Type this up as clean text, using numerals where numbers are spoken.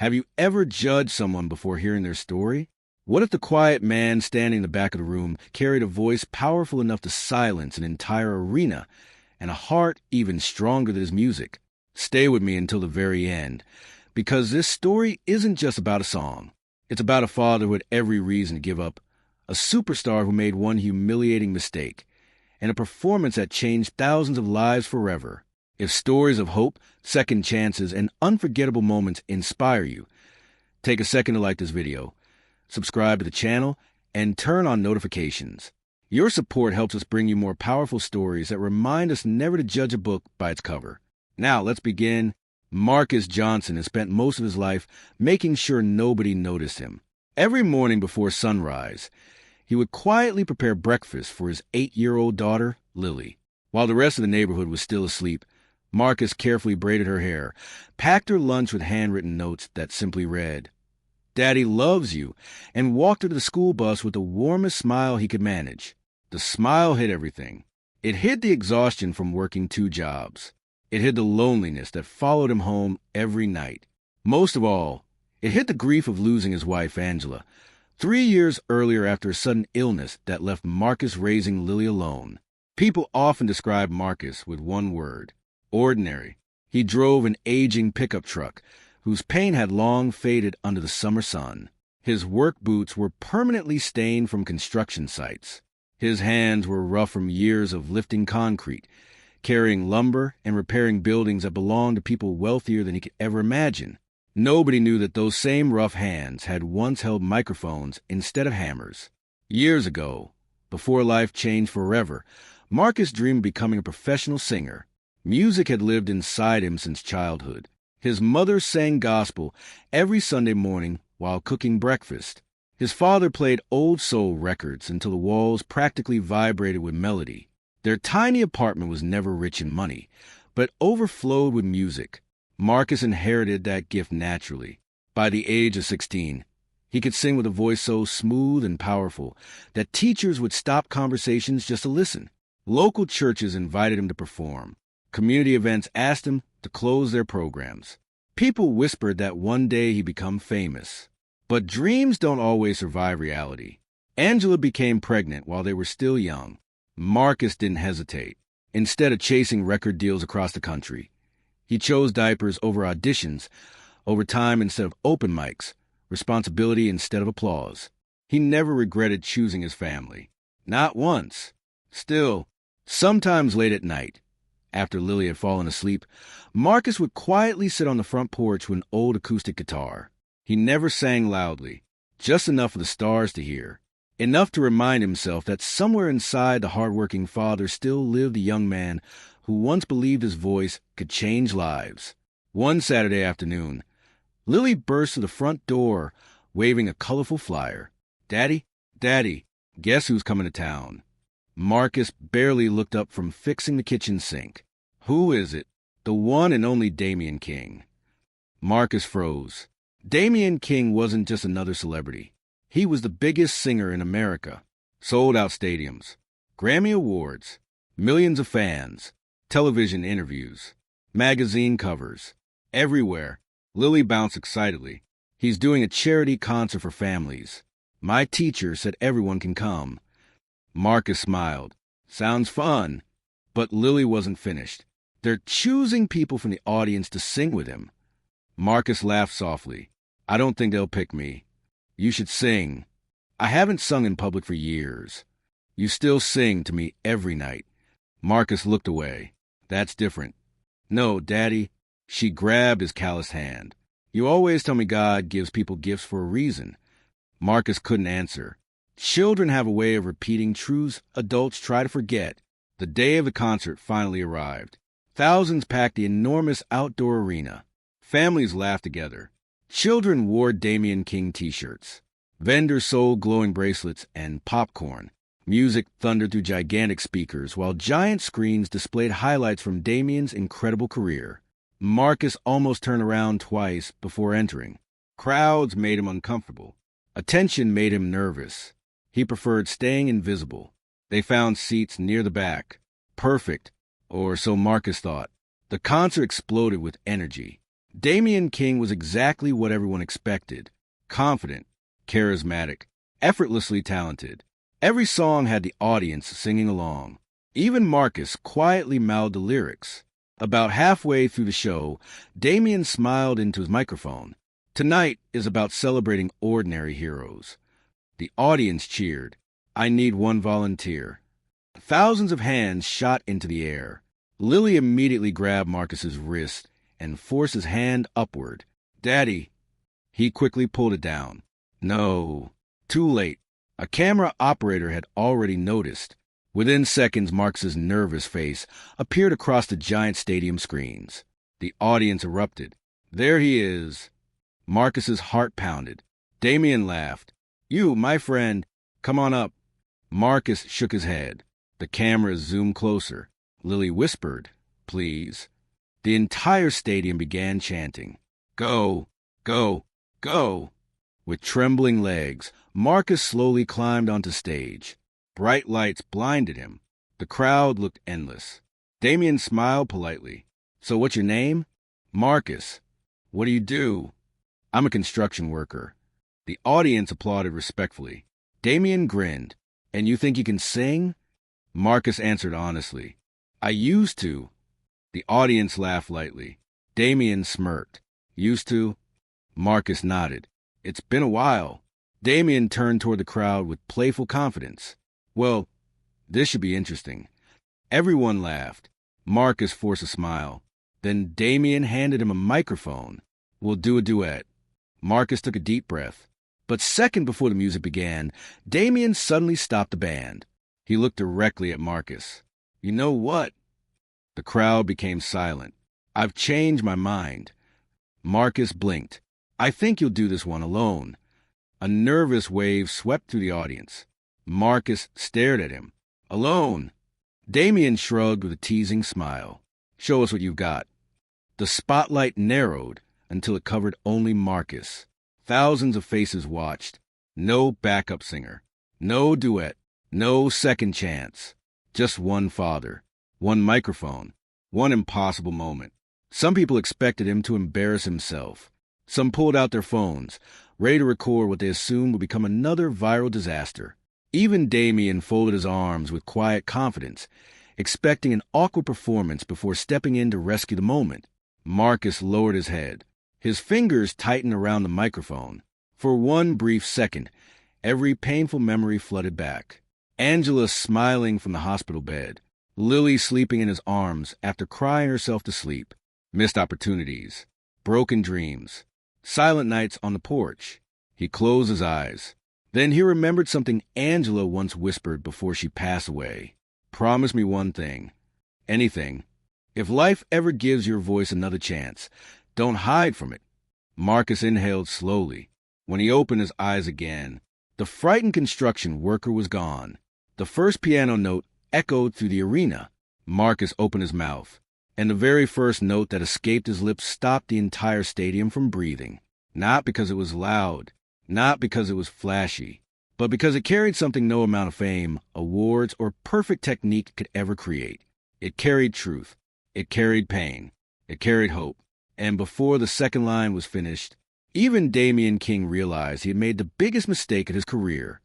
Have you ever judged someone before hearing their story? What if the quiet man standing in the back of the room carried a voice powerful enough to silence an entire arena and a heart even stronger than his music? Stay with me until the very end, because this story isn't just about a song. It's about a father who had every reason to give up, a superstar who made one humiliating mistake, and a performance that changed thousands of lives forever. If stories of hope, second chances, and unforgettable moments inspire you, take a second to like this video, subscribe to the channel, and turn on notifications. Your support helps us bring you more powerful stories that remind us never to judge a book by its cover. Now, let's begin. Marcus Johnson has spent most of his life making sure nobody noticed him. Every morning before sunrise, he would quietly prepare breakfast for his 8-year-old daughter, Lily. While the rest of the neighborhood was still asleep, Marcus carefully braided her hair, packed her lunch with handwritten notes that simply read, "Daddy loves you," and walked her to the school bus with the warmest smile he could manage. The smile hid everything. It hid the exhaustion from working 2 jobs. It hid the loneliness that followed him home every night. Most of all, it hid the grief of losing his wife, Angela, 3 years earlier after a sudden illness that left Marcus raising Lily alone. People often describe Marcus with one word: ordinary. He drove an aging pickup truck, whose paint had long faded under the summer sun. His work boots were permanently stained from construction sites. His hands were rough from years of lifting concrete, carrying lumber, and repairing buildings that belonged to people wealthier than he could ever imagine. Nobody knew that those same rough hands had once held microphones instead of hammers. Years ago, before life changed forever, Marcus dreamed of becoming a professional singer. Music had lived inside him since childhood. His mother sang gospel every Sunday morning while cooking breakfast. His father played old soul records until the walls practically vibrated with melody. Their tiny apartment was never rich in money, but overflowed with music. Marcus inherited that gift naturally. By the age of 16, he could sing with a voice so smooth and powerful that teachers would stop conversations just to listen. Local churches invited him to perform. Community events asked him to close their programs. People whispered that one day he'd become famous. But dreams don't always survive reality. Angela became pregnant while they were still young. Marcus didn't hesitate. Instead of chasing record deals across the country, he chose diapers over auditions, over time instead of open mics, responsibility instead of applause. He never regretted choosing his family. Not once. Still, sometimes late at night, after Lily had fallen asleep, Marcus would quietly sit on the front porch with an old acoustic guitar. He never sang loudly, just enough for the stars to hear, enough to remind himself that somewhere inside the hardworking father still lived a young man who once believed his voice could change lives. One Saturday afternoon, Lily burst to the front door, waving a colorful flyer. "Daddy, Daddy, guess who's coming to town?" Marcus barely looked up from fixing the kitchen sink. "Who is it?" "The one and only Damian King." Marcus froze. Damian King wasn't just another celebrity. He was the biggest singer in America. Sold out stadiums, Grammy Awards, millions of fans, television interviews, magazine covers. Everywhere, Lily bounced excitedly. "He's doing a charity concert for families. My teacher said everyone can come." Marcus smiled. "Sounds fun." But Lily wasn't finished. "They're choosing people from the audience to sing with him." Marcus laughed softly. "I don't think they'll pick me. You should sing." "I haven't sung in public for years." "You still sing to me every night." Marcus looked away. "That's different." "No, Daddy." She grabbed his calloused hand. "You always tell me God gives people gifts for a reason." Marcus couldn't answer. Children have a way of repeating truths adults try to forget. The day of the concert finally arrived. Thousands packed the enormous outdoor arena. Families laughed together. Children wore Damian King t-shirts. Vendors sold glowing bracelets and popcorn. Music thundered through gigantic speakers, while giant screens displayed highlights from Damian's incredible career. Marcus almost turned around twice before entering. Crowds made him uncomfortable. Attention made him nervous. He preferred staying invisible. They found seats near the back. Perfect, or so Marcus thought. The concert exploded with energy. Damian King was exactly what everyone expected. Confident, charismatic, effortlessly talented. Every song had the audience singing along. Even Marcus quietly mouthed the lyrics. About halfway through the show, Damian smiled into his microphone. Tonight is about celebrating ordinary heroes. The audience cheered. I need one volunteer. Thousands of hands shot into the air. Lily immediately grabbed Marcus's wrist and forced his hand upward. Daddy. He quickly pulled it down. No. Too late. A camera operator had already noticed. Within seconds, Marcus's nervous face appeared across the giant stadium screens. The audience erupted. There he is. Marcus's heart pounded. Damian laughed. You, my friend, come on up. Marcus shook his head. The cameras zoomed closer. Lily whispered, please. The entire stadium began chanting, go, go, go. With trembling legs, Marcus slowly climbed onto stage. Bright lights blinded him. The crowd looked endless. Damian smiled politely. So what's your name? Marcus. What do you do? I'm a construction worker. The audience applauded respectfully. Damian grinned. And you think you can sing? Marcus answered honestly. I used to. The audience laughed lightly. Damian smirked. Used to? Marcus nodded. It's been a while. Damian turned toward the crowd with playful confidence. Well, this should be interesting. Everyone laughed. Marcus forced a smile. Then Damian handed him a microphone. We'll do a duet. Marcus took a deep breath. But second before the music began, Damian suddenly stopped the band. He looked directly at Marcus. You know what? The crowd became silent. I've changed my mind. Marcus blinked. I think you'll do this one alone. A nervous wave swept through the audience. Marcus stared at him. Alone? Damian shrugged with a teasing smile. Show us what you've got. The spotlight narrowed until it covered only Marcus. Thousands of faces watched. No backup singer. No duet. No second chance. Just one father. One microphone. One impossible moment. Some people expected him to embarrass himself. Some pulled out their phones, ready to record what they assumed would become another viral disaster. Even Damian folded his arms with quiet confidence, expecting an awkward performance before stepping in to rescue the moment. Marcus lowered his head. His fingers tightened around the microphone. For one brief second, every painful memory flooded back. Angela smiling from the hospital bed. Lily sleeping in his arms after crying herself to sleep. Missed opportunities. Broken dreams. Silent nights on the porch. He closed his eyes. Then he remembered something Angela once whispered before she passed away. Promise me one thing. Anything. If life ever gives your voice another chance, don't hide from it. Marcus inhaled slowly. When he opened his eyes again, the frightened construction worker was gone. The first piano note echoed through the arena. Marcus opened his mouth, and the very first note that escaped his lips stopped the entire stadium from breathing. Not because it was loud, not because it was flashy, but because it carried something no amount of fame, awards, or perfect technique could ever create. It carried truth. It carried pain. It carried hope. And before the second line was finished, even Damian King realized he had made the biggest mistake of his career.